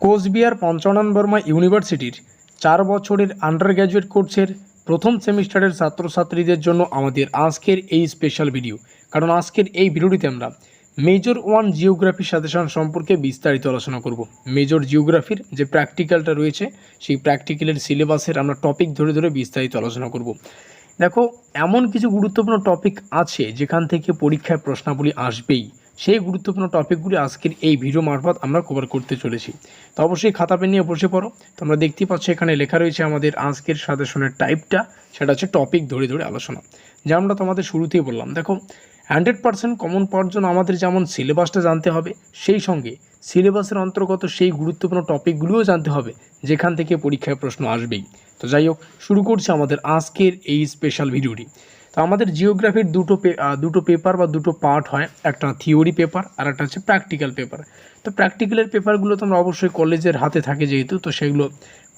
কোচবিহার পঞ্চানন বর্মা ইউনিভার্সিটির 4 বছরের under graduate কোর্সের প্রথম সেমিস্টারের ছাত্রছাত্রীদের জন্য আমাদের আজকের এই স্পেশাল ভিডিও। কারণ আজকের এই ভিডিওটিতে আমরা মেজর 1 জিওগ্রাফি সাজেশন সম্পর্কে বিস্তারিত আলোচনা করব। মেজর জিওগ্রাফির যে প্র্যাকটিক্যালটা রয়েছে সেই প্র্যাকটিক্যালের সিলেবাসের আমরা টপিক ধরে ধরে বিস্তারিত আলোচনা করব। দেখো, এমন কিছু গুরুত্বপূর্ণ টপিক আছে যেখান থেকে পরীক্ষায় প্রশ্নাবলী আসবেই। সেই গুরুত্বপূর্ণ টপিকগুলি আজকের এই ভিডিও মারফত আমরা কভার করতে চলেছি। তো অবশ্যই খাতা পেন নিয়ে বসে পড়ো। তোমরা দেখতেই পাচ্ছ এখানে লেখা রয়েছে আমাদের আজকের সাজেশনের টাইপটা, সেটা হচ্ছে টপিক ধরে ধরে আলোচনা। যেমনটা তোমাদের শুরুতেই বললাম, দেখো 100% কমন পাওয়ার জন্য আমাদের যেমন সিলেবাসটা জানতে হবে, সেই সঙ্গে সিলেবাসের অন্তর্গত সেই গুরুত্বপূর্ণ টপিকগুলিও জানতে হবে যেখান থেকে পরীক্ষায় প্রশ্ন আসবেই। তো যাই হোক, শুরু করছি আমাদের আজকের এই স্পেশাল ভিডিওটি। তো আমাদের জিওগ্রাফির দুটো পেপার বা দুটো পার্ট হয়, একটা থিওরি পেপার আর একটা হচ্ছে প্র্যাকটিক্যাল পেপার। তো প্র্যাকটিক্যালের পেপারগুলো তোমরা অবশ্যই কলেজের হাতে থাকে যেহেতু, তো সেগুলো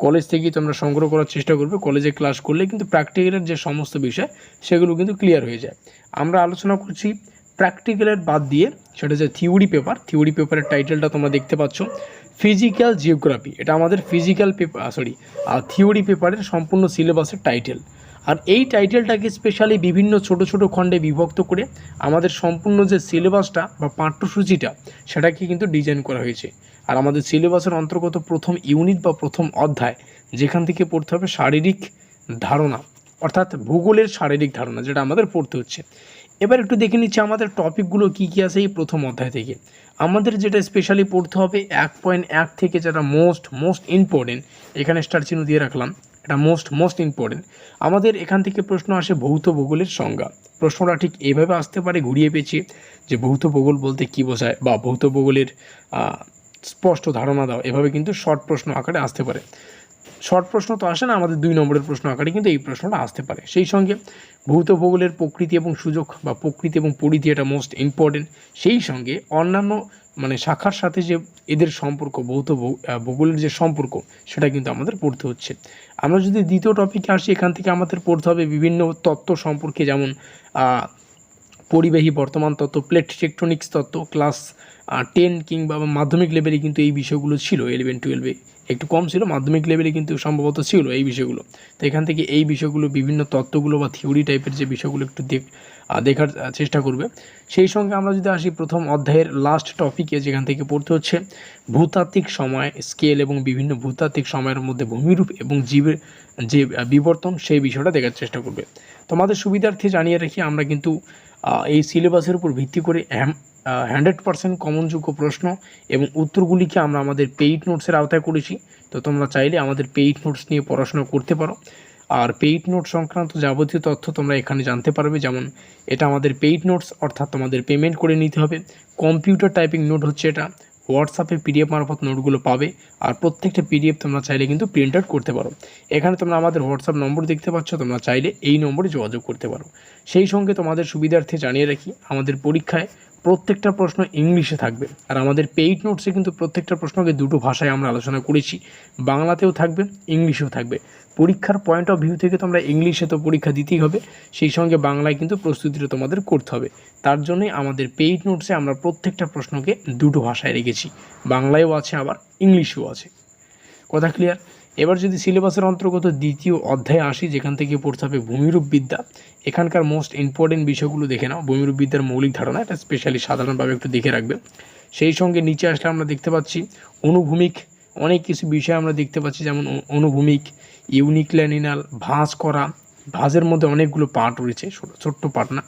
কলেজ থেকেই তোমরা সংগ্রহ করার চেষ্টা করবে। কলেজে ক্লাস করলে কিন্তু প্র্যাকটিক্যালের যে সমস্ত বিষয় সেগুলো কিন্তু ক্লিয়ার হয়ে যায়। আমরা আলোচনা করছি প্র্যাকটিক্যালের বাদ দিয়ে, সেটা যে থিওরি পেপার। থিওরি পেপারের টাইটেলটা তোমরা দেখতে পাচ্ছ, ফিজিক্যাল জিওগ্রাফি। এটা আমাদের ফিজিক্যাল পেপার থিওরি পেপারের সম্পূর্ণ সিলেবাসের টাইটেল। আর এই টাইটেলটাকে স্পেশালি বিভিন্ন ছোট ছোট খণ্ডে বিভক্ত করে আমাদের সম্পূর্ণ যে সিলেবাসটা বা পাঠ্যসূচিটা সেটাকে কিন্তু ডিজাইন করা হয়েছে। আর আমাদের সিলেবাসের অন্তর্গত প্রথম ইউনিট বা প্রথম অধ্যায়, যেখান থেকে পড়তে হবে শারীরিক ধারণা, অর্থাৎ ভূগোলের শারীরিক ধারণা, যেটা আমাদের পড়তে হচ্ছে। এবার একটু দেখে নিচ্ছি আমাদের টপিকগুলো কী কী আছে এই প্রথম অধ্যায় থেকে। আমাদের যেটা স্পেশালি পড়তে হবে 1.1 থেকে, যেটা মোস্ট ইম্পর্টেন্ট, এখানে স্টার চিহ্ন দিয়ে রাখলাম, এটা মোস্ট ইম্পর্টেন্ট। আমাদের এখান থেকে প্রশ্ন আসে ভৌত ভূগোলের সংজ্ঞা। প্রশ্নটা ঠিক এইভাবে আসতে পারে ঘুরিয়ে পেঁচিয়ে, যে ভৌত ভূগোল বলতে কী বোঝায় বা ভৌত ভূগোলের স্পষ্ট ধারণা দাও, এভাবে কিন্তু শর্ট প্রশ্ন আকারে আসতে পারে। শর্ট প্রশ্ন তো আসে না, আমাদের 2 নম্বরের প্রশ্ন আকারে কিন্তু এই প্রশ্নটা আসতে পারে। সেই সঙ্গে ভৌত ভূগোলের প্রকৃতি এবং সুযোগ বা প্রকৃতি এবং পরিধি, এটা মোস্ট ইম্পর্টেন্ট। সেই সঙ্গে অন্যান্য শাখার সাথে যে এদের সম্পর্ক, ভৌত ভূগোলের যে সম্পর্ক, সেটা কিন্তু আমাদের পড়তে হচ্ছে। আমরা যদি দ্বিতীয় টপিকে আসি, এখান থেকে আমাদের পড়তে হবে বিভিন্ন তত্ত্ব সম্পর্কে, যেমন পরিবাহী বর্তমান তত্ত্ব, প্লেট টেকটনিক্স তত্ত্ব। ক্লাস 10 কিংবা মাধ্যমিক লেভেলে কিন্তু এই বিষয়গুলো ছিল, 11-12-এ একটু কম ছিল, মাধ্যমিক লেভেলে কিন্তু সম্ভবত ছিল এই বিষয়গুলো। তো এখান থেকে এই বিষয়গুলো, বিভিন্ন তত্ত্বগুলো বা থিওরি টাইপের যে বিষয়গুলো একটু দেখার চেষ্টা করবে। সেই সঙ্গে আমরা যদি আসি প্রথম অধ্যায়ের লাস্ট টপিকে, যেখান থেকে পড়তে হচ্ছে ভূতাত্ত্বিক সময় স্কেল এবং বিভিন্ন ভূতাত্ত্বিক সময়ের মধ্যে ভূমিরূপ এবং জীবের যে বিবর্তন, সেই বিষয়টা দেখার চেষ্টা করবে। তোমাদের সুবিধার্থে জানিয়ে রাখি, আমরা কিন্তু এই সিলেবাসের উপর ভিত্তি করে 100% কমনযোগ্য প্রশ্ন এবং উত্তরগুলিকে আমরা আমাদের পেইড নোটসের আওতায় করেছি। তো তোমরা চাইলে আমাদের পেইড নোটস নিয়ে পড়াশোনা করতে পারো। আর পেইড নোট সংক্রান্ত যাবতীয় তথ্য তোমরা এখানে জানতে পারবে। যেমন এটা আমাদের পেইড নোটস, অর্থাৎ তোমাদের পেমেন্ট করে নিতে হবে। কম্পিউটার টাইপিং নোট হচ্ছে এটা। হোয়াটসঅ্যাপে পিডিএফ মারফত নোটগুলো পাবে। আর প্রত্যেকটা পিডিএফ তোমরা চাইলে কিন্তু প্রিন্ট আউট করতে পারো। এখানে তোমরা আমাদের হোয়াটসঅ্যাপ নম্বর দেখতে পাচ্ছ, তোমরা চাইলে এই নম্বরে যোগাযোগ করতে পারো। সেই সঙ্গে তোমাদের সুবিধার্থে জানিয়ে রাখি, আমাদের পরীক্ষায় প্রত্যেকটা প্রশ্ন ইংলিশে থাকবে। আর আমাদের পেইড নোটসে কিন্তু প্রত্যেকটা প্রশ্নকে দুটো ভাষায় আমরা আলোচনা করেছি, বাংলাতেও থাকবে, ইংলিশেও থাকবে। পরীক্ষার পয়েন্ট অফ ভিউ থেকে তোমরা ইংলিশে তো পরীক্ষা দিতেই হবে, সেই সঙ্গে বাংলায় কিন্তু প্রস্তুতিটা তোমাদের করতে হবে। তার জন্যই আমাদের পেইড নোটসে আমরা প্রত্যেকটা প্রশ্নকে দুটো ভাষায় রেখেছি, বাংলায়ও আছে আবার ইংলিশেও আছে। কথা ক্লিয়ার? এবার যদি সিলেবাসের অন্তর্গত দ্বিতীয় অধ্যায়ে আসি, যেখান থেকে পড়তে হবে ভূমিরূপ বিদ্যা। এখানকার মোস্ট ইম্পর্টেন্ট বিষয়গুলো দেখে নাও। ভূমিরূপ বিদ্যার মৌলিক ধারণা, এটা স্পেশালি সাধারণভাবে একটু দেখে রাখবে। সেই সঙ্গে নিচে আসলে আমরা দেখতে পাচ্ছি অনুভূমিক অনেক কিছু বিষয় আমরা দেখতে পাচ্ছি, যেমন অনুভূমিক, ইউনিক্ল্যানিনাল, ভাঁজ করা। ভাঁজের মধ্যে অনেকগুলো পার্ট রয়েছে, ছোট্ট পার্ট না।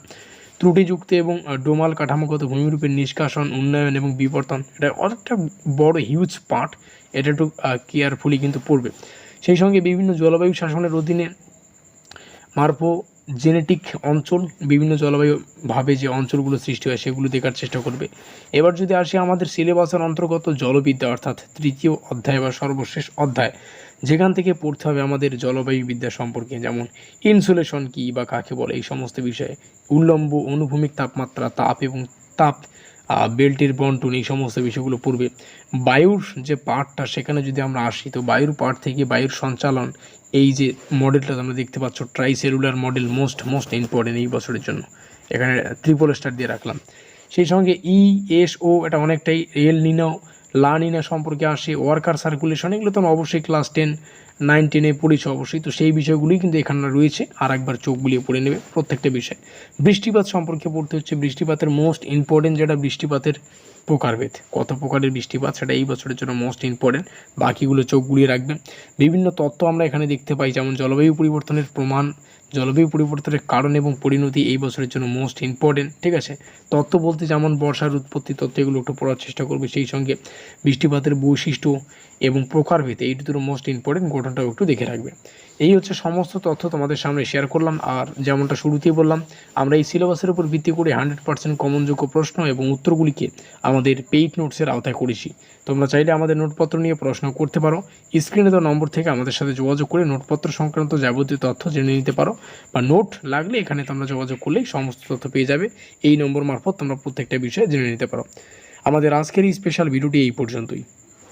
ত্রুটিযুক্ত এবং ডোমাল কাঠামোগত ভূমিরূপের নিষ্কাশন, উন্নয়ন এবং বিবর্তন, এটা অনেকটা বড় হিউজ পার্ট। এটা একটু কেয়ারফুলি কিন্তু পড়বে। সেই সঙ্গে বিভিন্ন জলবায়ু শাসনের অধীনে জেনেটিক অঞ্চল, বিভিন্ন জলবায়ুভাবে যে অঞ্চলগুলো সৃষ্টি হয় সেগুলো দেখার চেষ্টা করবে। এবার যদি আসি আমাদের সিলেবাসের অন্তর্গত জলবিদ্যা, অর্থাৎ তৃতীয় অধ্যায় বা সর্বশেষ অধ্যায়, যেখান থেকে পড়তে হবে আমাদের জলবায়ু বিদ্যা সম্পর্কে, যেমন ইনসুলেশন কী বা কাকে বলে, এই সমস্ত বিষয়ে। উল্লম্ব অনুভূমিক তাপমাত্রা, তাপ এবং তাপ বেল্টের বন্টন, এই সমস্ত বিষয়গুলো পড়বে। বায়ুর যে পার্টটা, সেখানে যদি আমরা আসি, তো বায়ুর পার্ট থেকে বায়ুর সঞ্চালন, এই যে মডেলটা তোমরা দেখতে পাচ্ছ, ট্রাইসেলুলার মডেল, মোস্ট ইম্পর্টেন্ট এই বছরের জন্য। এখানে ট্রিপল স্টার দিয়ে রাখলাম। সেই সঙ্গে ESO, এটা অনেকটাই এল নিনো লা নিনা সম্পর্কে আসে, ওয়ার্কার সার্কুলেশন, এগুলো তোমরা অবশ্যই ক্লাস 10, 9, 10-এ পড়েছো অবশ্যই। তো সেই বিষয়গুলোই কিন্তু এখানে রয়েছে, আর একবার চোখ বুলিয়ে পড়ে নেবে প্রত্যেকটা বিষয়। বৃষ্টিপাত সম্পর্কে পড়তে হচ্ছে, বৃষ্টিপাতের মোস্ট ইম্পর্টেন্ট যেটা বৃষ্টিপাতের প্রকারভেদ, কত প্রকারের বৃষ্টিপাত সেটা এই বছরের জন্য মোস্ট ইম্পর্টেন্ট, বাকিগুলো চোখ বুলিয়ে রাখবেন। বিভিন্ন তথ্য আমরা এখানে দেখতে পাই, যেমন জলবায়ু পরিবর্তনের প্রমাণ, জলবায়ু পরিবর্তনের কারণ এবং পরিণতি এই বছরের জন্য মোস্ট ইম্পর্টেন্ট, ঠিক আছে। তথ্য বলতে যেমন বর্ষার উৎপত্তি তথ্য, এগুলো একটু পড়ার চেষ্টা করবে, সেই সঙ্গে বৃষ্টিপাতের বৈশিষ্ট্য এবং প্রকারভেদ, এই দুটো মোস্ট ইম্পর্টেন্ট, গঠনটাও একটু দেখে রাখবে। এই হচ্ছে সমস্ত তথ্য তোমাদের সামনে শেয়ার করলাম। আর যেমনটা শুরুতেই বললাম, আমরা এই সিলেবাসের উপর ভিত্তি করে 100% কমনযোগ্য প্রশ্ন এবং উত্তরগুলিকে আমাদের পেইড নোটসের আওতায় করেছি। তোমরা চাইলে আমাদের নোটপত্র নিয়ে পড়াশোনা করতে পারো। স্ক্রিনে দেওয়া নম্বর থেকে আমাদের সাথে যোগাযোগ করে নোটপত্র সংক্রান্ত যাবতীয় তথ্য জেনে নিতে পারো, বা নোট লাগলে এখানে তোমরা যোগাযোগ করলেই সমস্ত তথ্য পেয়ে যাবে। এই নম্বর মারফত তোমরা প্রত্যেকটা বিষয়ে জেনে নিতে পারো। আমাদের আজকের এই স্পেশাল ভিডিওটি এই পর্যন্তই।